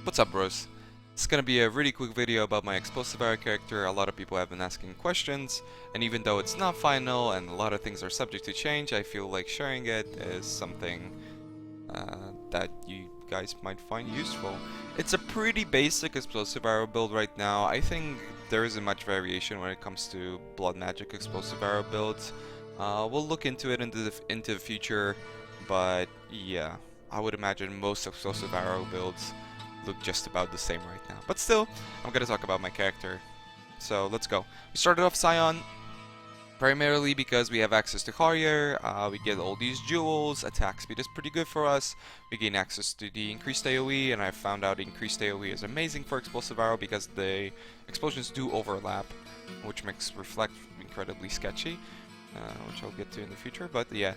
What's up, bros? It's gonna be a really quick video about my explosive arrow character. A lot of people have been asking questions, and even though it's not final and a lot of things are subject to change, I feel like sharing it is something that you guys might find useful. It's a pretty basic explosive arrow build right now. I think there isn't much variation when it comes to blood magic explosive arrow builds. We'll look into it into the future, but yeah, I would imagine most explosive arrow builds look just about the same right now. But still, I'm gonna talk about my character. So let's go. We started off Scion primarily because we have access to Harrier, we get all these jewels, attack speed is pretty good for us, we gain access to the increased AoE, and I found out increased AoE is amazing for explosive arrow because the explosions do overlap, which makes Reflect incredibly sketchy, which I'll get to in the future, but yeah.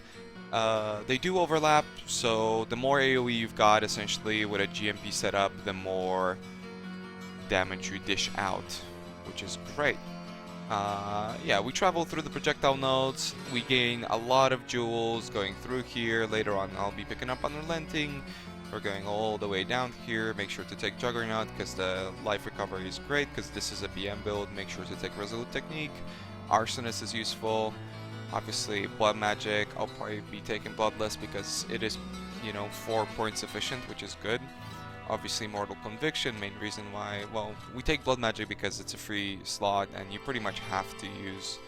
They do overlap, so the more AoE you've got, essentially, with a GMP setup, the more damage you dish out, which is great. Yeah, we travel through the projectile nodes, we gain a lot of jewels going through here. Later on I'll be picking up Unrelenting. We're going all the way down here. Make sure to take Juggernaut because the life recovery is great because this is a BM build. Make sure to take Resolute Technique. Arsonist is useful. Obviously Blood Magic, I'll probably be taking Bloodless because it is, 4 points efficient, which is good. Obviously Mortal Conviction, main reason why, well, we take Blood Magic because it's a free slot and you pretty much have to use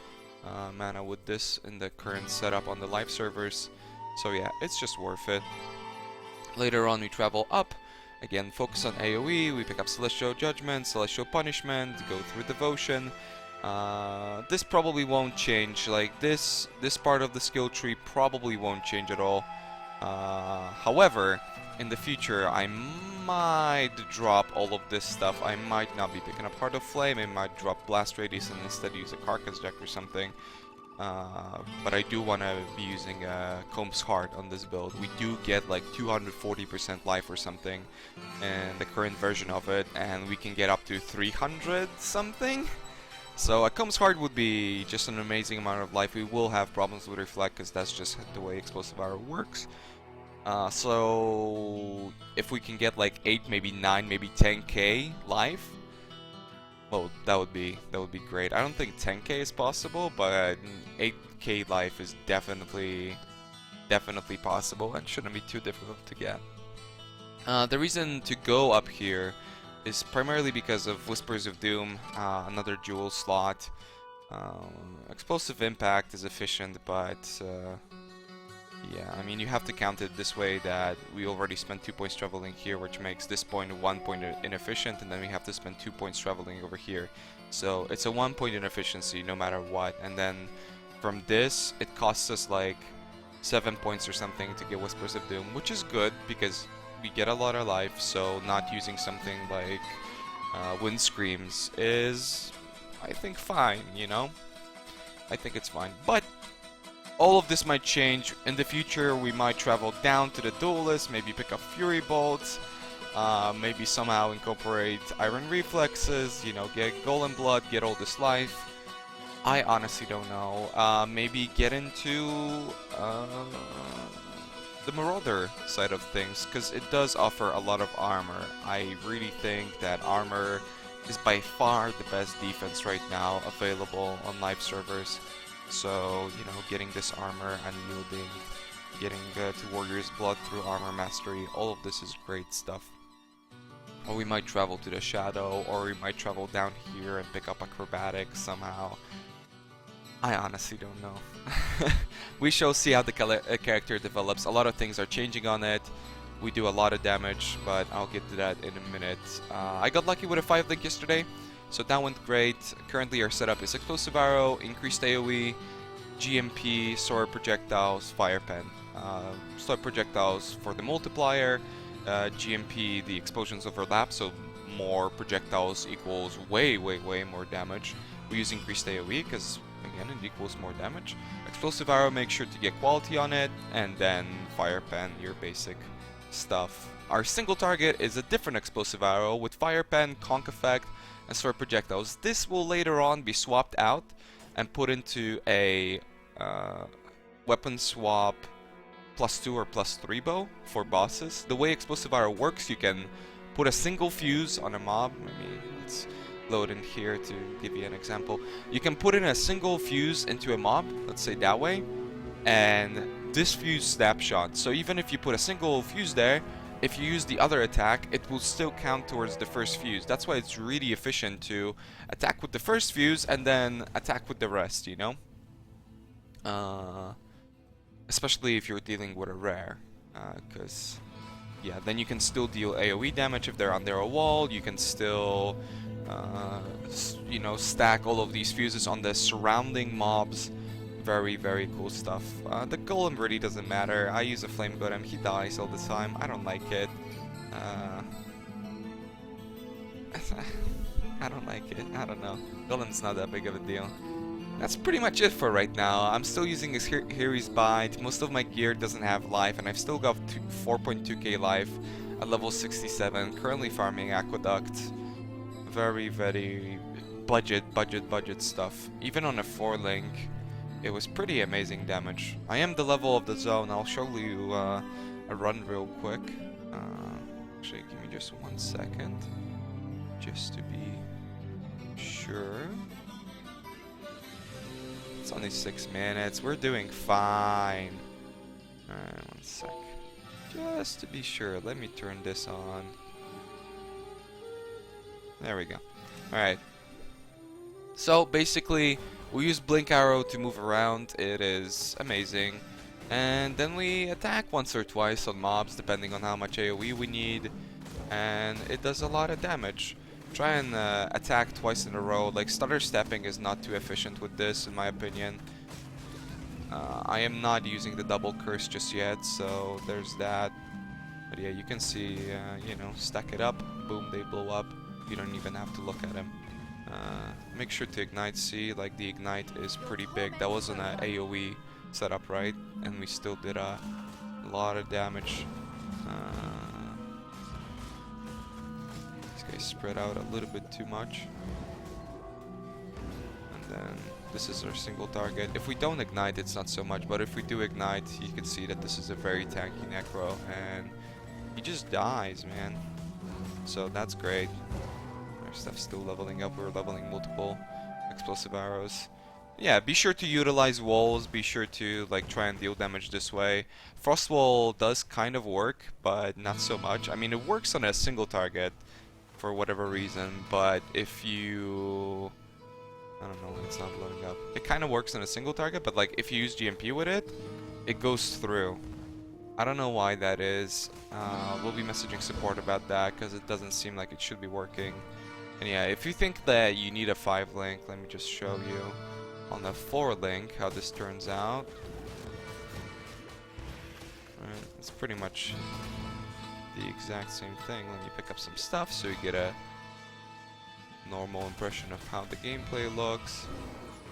mana with this in the current setup on the live servers. So yeah, it's just worth it. Later on we travel up, again focus on AoE, we pick up Celestial Judgment, Celestial Punishment, go through Devotion. This probably won't change, like this part of the skill tree probably won't change at all. However, in the future, I might drop all of this stuff. I might not be picking up Heart of Flame, I might drop Blast Radius and instead use a Carcass Deck or something. But I do want to be using Comb's Heart on this build. We do get like 240% life or something in the current version of it, and we can get up to 300 something. So a Comb's Heart would be just an amazing amount of life. We will have problems with Reflect because that's just the way Explosive Arrow works. So if we can get like 8, maybe 9, maybe 10k life, well, that would be great. I don't think 10k is possible, but 8k life is definitely possible and shouldn't be too difficult to get. The reason to go up here is primarily because of Whispers of Doom, another jewel slot. Explosive Impact is efficient, but yeah, I mean, you have to count it this way that we already spent 2 points traveling here, which makes this point 1 point inefficient, and then we have to spend 2 points traveling over here. So it's a 1 point inefficiency no matter what, and then from this, it costs us like 7 points or something to get Whispers of Doom, which is good because we get a lot of life, so not using something like Wind Screams is, I think, fine, I think it's fine, but all of this might change. In the future, we might travel down to the Duelist, maybe pick up Fury Bolts, maybe somehow incorporate Iron Reflexes, get Golem Blood, get all this life. I honestly don't know. Maybe get into the Marauder side of things, because it does offer a lot of armor. I really think that armor is by far the best defense right now available on live servers. So, getting this armor, unyielding, getting to Warrior's Blood through Armor Mastery, all of this is great stuff. Or we might travel to the Shadow, or we might travel down here and pick up Acrobatics somehow. I honestly don't know. We shall see how the character develops. A lot of things are changing on it. We do a lot of damage, but I'll get to that in a minute. I got lucky with a 5-link yesterday, so that went great. Currently our setup is Explosive Arrow, increased AoE, GMP, Sword Projectiles, Fire Pen. Sword Projectiles for the multiplier, GMP, the explosions overlap, so more projectiles equals way more damage. We use increased AoE because, again, it equals more damage. Explosive Arrow, make sure to get quality on it, and then Fire Pen, your basic stuff. Our single target is a different Explosive Arrow with Fire Pen, Conk Effect, and Sword Projectiles. This will later on be swapped out and put into a weapon swap +2 or +3 bow for bosses. The way Explosive Arrow works, you can put a single fuse on a mob. Let's load in here to give you an example. You can put in a single fuse into a mob, let's say that way, and this fuse snapshot. So even if you put a single fuse there, if you use the other attack, it will still count towards the first fuse. That's why it's really efficient to attack with the first fuse and then attack with the rest, you know? Especially if you're dealing with a rare, because yeah, then you can still deal AoE damage if they're under a wall. You can still you know, stack all of these fuses on the surrounding mobs. Very, very cool stuff. The golem really doesn't matter. I use a flame golem, he dies all the time. I don't like it. I don't like it. I don't know. Golem's not that big of a deal. That's pretty much it for right now. I'm still using his Harry's Bite. Most of my gear doesn't have life, and I've still got 4.2k life at level 67. Currently farming Aqueduct. Very, very budget stuff. Even on a 4-link, it was pretty amazing damage. I am the level of the zone. I'll show you a run real quick. Actually, give me just 1 second, just to be sure. It's only 6 minutes. We're doing fine. Alright, 1 sec. Just to be sure, let me turn this on. There we go. Alright. So basically, we use Blink Arrow to move around. It is amazing. And then we attack once or twice on mobs, depending on how much AoE we need. And it does a lot of damage. Try and attack twice in a row. Like, stutter stepping is not too efficient with this, in my opinion. I am not using the double curse just yet, so there's that. But yeah, you can see, you know, stack it up, boom, they blow up. You don't even have to look at them. Make sure to ignite. See, like, the ignite is pretty big. That wasn't an AoE setup, right? And we still did a lot of damage. These guys spread out a little bit too much. And then this is our single target. If we don't ignite, it's not so much, but if we do ignite, you can see that this is a very tanky necro, and he just dies, man. So that's great. Our stuff's still leveling up. We're leveling multiple explosive arrows. Yeah, be sure to utilize walls. Be sure to, like, try and deal damage this way. Frost wall does kind of work, but not so much. I mean, it works on a single target for whatever reason, but if you... I don't know when it's not blowing up. It kind of works on a single target, but, like, if you use GMP with it, it goes through. I don't know why that is. We'll be messaging support about that, because it doesn't seem like it should be working. And yeah, if you think that you need a 5-link, let me just show you on the 4-link how this turns out. Right, it's pretty much the exact same thing. When you pick up some stuff, so you get a normal impression of how the gameplay looks.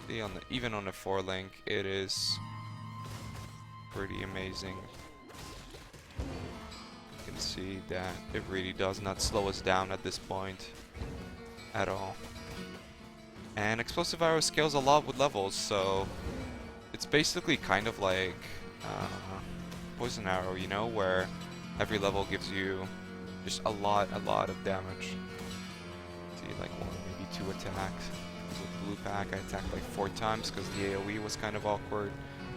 See, even on the 4-link, it is pretty amazing. You can see that it really does not slow us down at this point at all. And explosive arrow scales a lot with levels, so it's basically kind of like poison arrow, you know, where every level gives you just a lot of damage. See, like 1, maybe 2 attacks. With blue pack, I attacked like 4 times because the AoE was kind of awkward.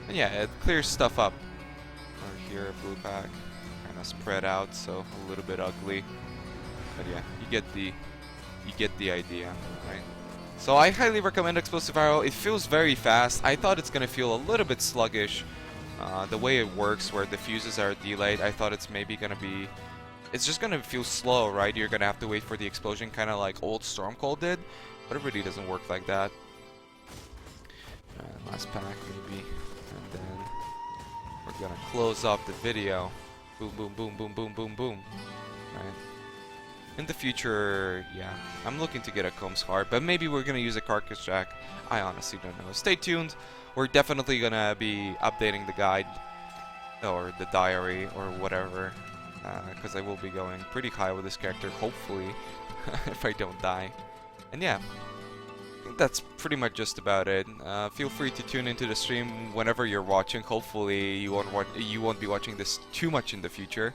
And yeah, it clears stuff up. Or here, blue pack, kind of spread out, so a little bit ugly. But yeah, you get the idea, right? So I highly recommend Explosive Arrow. It feels very fast. I thought it's gonna feel a little bit sluggish. The way it works, where the fuses are delayed, I thought it's maybe gonna be... It's just gonna feel slow, right? You're gonna have to wait for the explosion, kind of like old Stormcold did. But it really doesn't work like that. Last pack, maybe. And then we're gonna close off the video. Boom, boom, boom, boom, boom, boom, boom. Right? In the future, yeah, I'm looking to get a Combs Heart, but maybe we're gonna use a Carcass Jack. I honestly don't know. Stay tuned. We're definitely gonna be updating the guide or the diary or whatever, because I will be going pretty high with this character, hopefully, if I don't die. And yeah, I think that's pretty much just about it. Feel free to tune into the stream whenever you're watching. Hopefully, you won't be watching this too much in the future.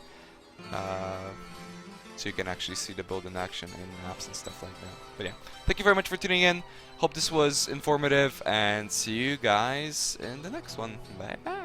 so you can actually see the build in action in maps and stuff like that. But yeah, thank you very much for tuning in. Hope this was informative, and see you guys in the next one. Bye bye.